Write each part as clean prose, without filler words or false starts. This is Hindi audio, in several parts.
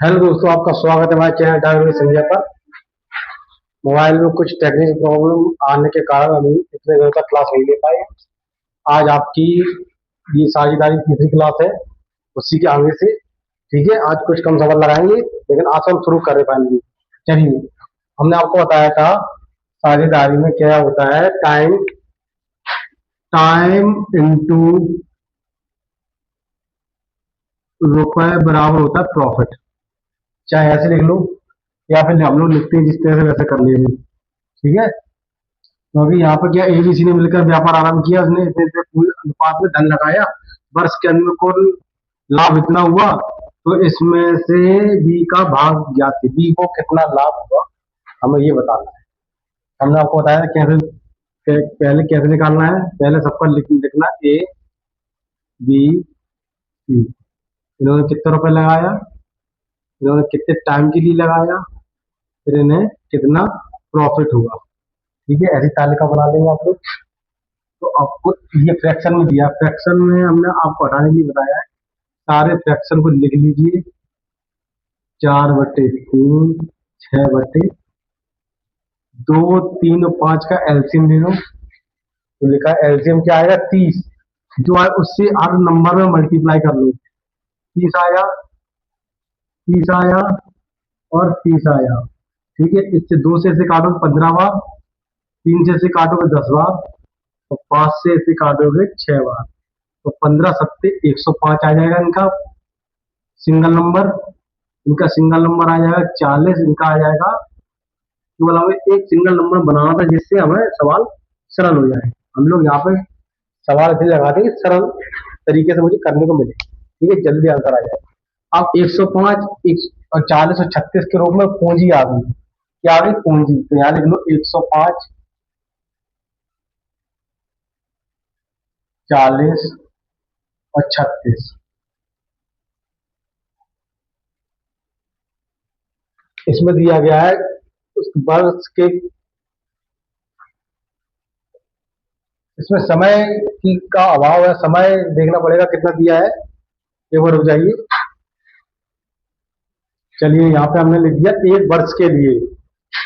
हेलो दोस्तों, आपका स्वागत है हमारे चैनल डायरी में संजय पर। मोबाइल में कुछ टेक्निकल प्रॉब्लम आने के कारण अभी इतने देर तक क्लास नहीं ले पाए। आज आपकी ये साझेदारी तीसरी क्लास है, उसी के आगे से। ठीक है, आज कुछ कम सवाल लगाएंगे, लेकिन आज हम शुरू कर पाएंगे। चलिए, हमने आपको बताया था साझेदारी में क्या होता है। टाइम टाइम इंटू रुपए बराबर होता है प्रॉफिट। चाहे ऐसे लिख लो या फिर हम लोग लिखते हैं जिस तरह से वैसे कर लेंगे। ठीक है, क्योंकि यहाँ पर क्या एबीसी ने मिलकर व्यापार आरंभ किया, उसने इतने इतने पूरे अनुपात में धन लगाया, वर्ष के अंत में कुल लाभ इतना हुआ, तो इसमें से बी का भाग ज्ञात है। बी को कितना लाभ हुआ हमें ये बताना है। हमने आपको बताया कैसे, पहले कैसे निकालना है। पहले सब पर लिखना ए बी सी। इन्होंने कितने रुपए लगाया, इन्होंने कितने टाइम के लिए लगाया, फिर इन्हें कितना प्रॉफिट हुआ। ठीक है, ऐसी तालिका बना लेंगे आप लोग। तो आपको ये फ्रैक्शन में दिया, फ्रैक्शन में हमने आपको हटाने के लिए बताया है। सारे फ्रैक्शन को लिख लीजिए। 4/3, 6/2, 3 और 5 का एलसीएम ले लो। तो लिखा एलसीएम क्या आएगा, 30। जो है उससे आप नंबर में मल्टीप्लाई कर लो। 30 आया, 30 आया और 30 आया। ठीक है, इससे 2 से इसे काटो 15 बार, 3 से इसे काटोगे 10 बार, और 5 से इसे काटोगे 6 बार। तो 15 सत्ते 105 आ जाएगा इनका सिंगल नंबर। इनका सिंगल नंबर आ जाएगा 40। इनका आ जाएगा, केवल हमें एक सिंगल नंबर बनाना था जिससे हमें सवाल सरल हो जाए। हम लोग यहाँ पे सवाल ऐसे लगाते हैं सरल तरीके से मुझे करने को मिले। ठीक है, जल्दी आंसर आ जाए। अब 105 और 40 और 36 के रूप में पूंजी आ गई। क्या आ गई, पूंजी। तो यहाँ लिख लो 105, 40 और 36। इसमें दिया गया है उस वर्ष के, इसमें समय की का अभाव है, समय देखना पड़ेगा कितना दिया है। एक बार रुक जाइए। चलिए, यहाँ पे हमने लिख दिया एक वर्ष के लिए।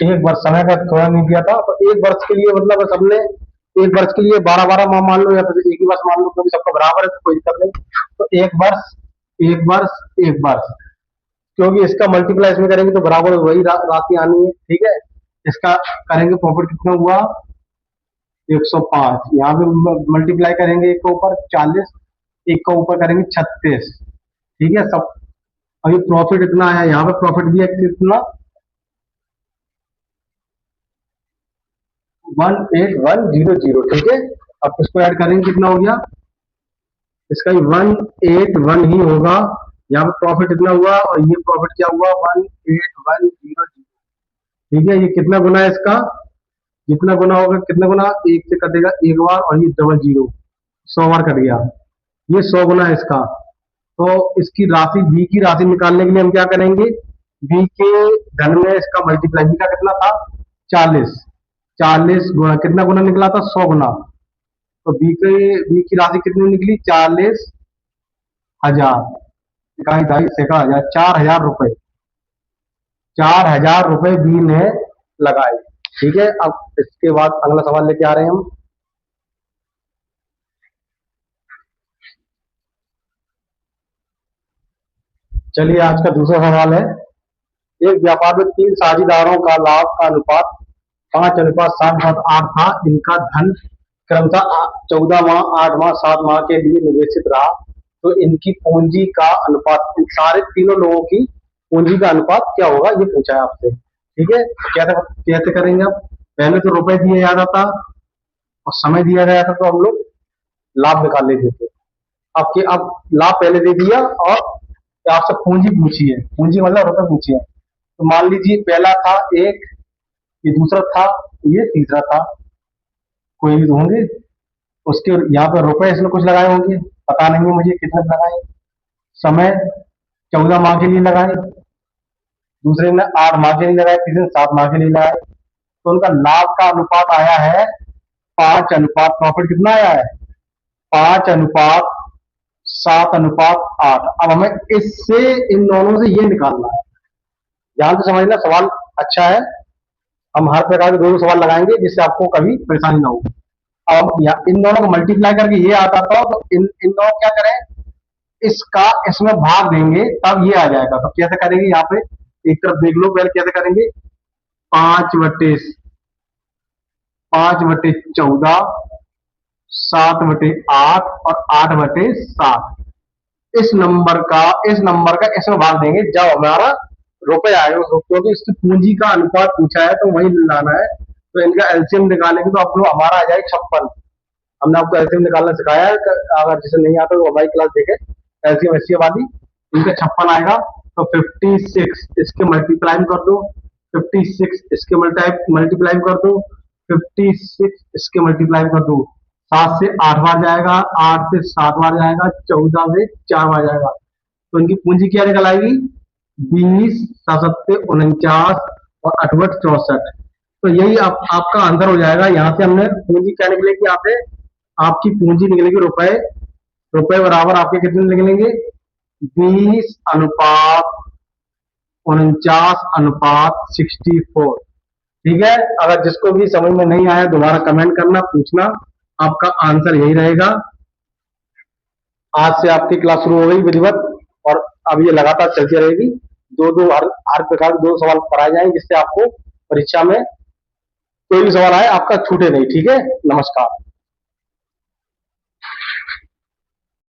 एक वर्ष, समय का थोड़ा नहीं दिया था, तो एक वर्ष के लिए मतलब बस हमने एक वर्ष के लिए 12-12 माह मान लो, या फिर एक ही वर्ष मान लो, क्योंकि सबका बराबर है तो कोई दिक्कत नहीं। तो एक वर्ष, एक वर्ष, एक वर्ष, क्योंकि इसका मल्टीप्लाई इसमें करेंगे तो बराबर वही राशि आनी है। ठीक है, इसका करेंगे प्रॉफिट कितना हुआ, 105। यहाँ पे मल्टीप्लाई करेंगे एक के ऊपर 40, एक के ऊपर करेंगे 36। ठीक है सब। अभी प्रॉफिट इतना है, यहाँ पे प्रॉफिट दिया कितना, 18100। ठीक है, अब इसको ऐड करेंगे कितना हो गया, इसका ही 181 ही होगा। यहाँ पे प्रॉफिट इतना हुआ और ये प्रॉफिट क्या हुआ, 18100। ठीक है, ये कितना गुना है इसका, जितना गुना होगा कितना गुना, एक से कटेगा एक बार और ये डबल जीरो 100 बार कट गया। ये 100 गुना है इसका। तो इसकी राशि, बी की राशि निकालने के लिए हम क्या करेंगे, बी के धन में इसका मल्टीप्लाई। बी का कितना था, 40। 40 गुना कितना गुना निकला था, 100 गुना। तो बी की राशि कितनी निकली, 40,000। इकाई ढाई सेका हजार, 4,000 रुपए। 4,000 रुपए बी ने लगाए। ठीक है, अब इसके बाद अगला सवाल लेके आ रहे हैं हम। चलिए, आज का दूसरा सवाल है। एक व्यापार में 3 साझेदारों का लाभ का अनुपात 5:7:8 था। इनका धन क्रमशः 14 माह, 8 माह, 7 माह के लिए निवेशित रहा। तो इनकी पूंजी का अनुपात, इन सारे तीनों लोगों की पूंजी का अनुपात क्या होगा, ये पूछा है आपसे। ठीक है, कैसे कैसे करेंगे। अब पहले तो रुपए दिया जाता था और समय दिया गया था, तो हम लोग लाभ निकाल लेते थे। अब लाभ पहले दे दिया और आपसे पूंजी पूछी है, पूंजी मतलब रुपए पूछे हैं। तो मान लीजिए पहला था एक, ये दूसरा था, ये तीसरा था, कोई भी होंगे। उसके यहाँ पर रुपए इसमें कुछ लगाए होंगे, पता नहीं है मुझे कितने लगाए। समय 14 माह के लिए लगाए, दूसरे ने 8 माह के लिए लगाए, तीसरे ने 7 माह के लिए लगाए। तो उनका लाभ का अनुपात आया है 5:, प्रॉफिट कितना आया है, 5:7:8। अब हमें इससे इन दोनों से ये निकालना है। ध्यान से समझना, सवाल अच्छा है। हम हर प्रकार के दो दो सवाल लगाएंगे जिससे आपको कभी परेशानी ना हो। अब इन दोनों को मल्टीप्लाई करके ये आता था, तो इन दोनों को क्या करें, इसका इसमें भाग देंगे तब ये आ जाएगा। तो कैसे करेंगे, यहाँ पे एक तरफ देख लो पहले कैसे करेंगे। 5/14, 7/8 और 8/7 इस नंबर का इसमें भाग देंगे जब हमारा रुपए आएगा। क्योंकि इसकी पूंजी का अनुपात पूछा है तो वही लाना है, तो इनका एलसीएम निकालेंगे तो अपना हमारा आ जाएगा 56। हमने आपको एलसीएम निकालना सिखाया है, अगर जिसे नहीं आता तो हमारी क्लास देखे, एलसीएम एससीएम वाली। इनका 56 आएगा, तो 56 इसके मल्टीप्लाई कर दो, 56 इसके मल्टीप्लाई कर दो, 56 इसके मल्टीप्लाई कर दो। 7 से 8 बार जाएगा, 8 से 7 बार जाएगा, 14 से 4 बार जाएगा। तो इनकी पूंजी क्या निकल आएगी, 20, 7 49 और 8 64। तो यही आपका आंसर हो जाएगा। यहाँ से हमने पूंजी क्या निकलेगी, यहाँ पे आपकी पूंजी निकलेगी रुपए। रुपए बराबर आपके कितने निकलेंगे, 20/49/64। ठीक है, अगर जिसको भी समझ में नहीं आया दोबारा कमेंट करना, पूछना, आपका आंसर यही रहेगा। आज से आपकी क्लास शुरू हो गई विधिवत, और अब ये लगातार चलती रहेगी। दो दो हर प्रकार के दो सवाल कराए जाएंगे जिससे आपको परीक्षा में कोई भी सवाल आए आपका छूटे नहीं। ठीक है, नमस्कार।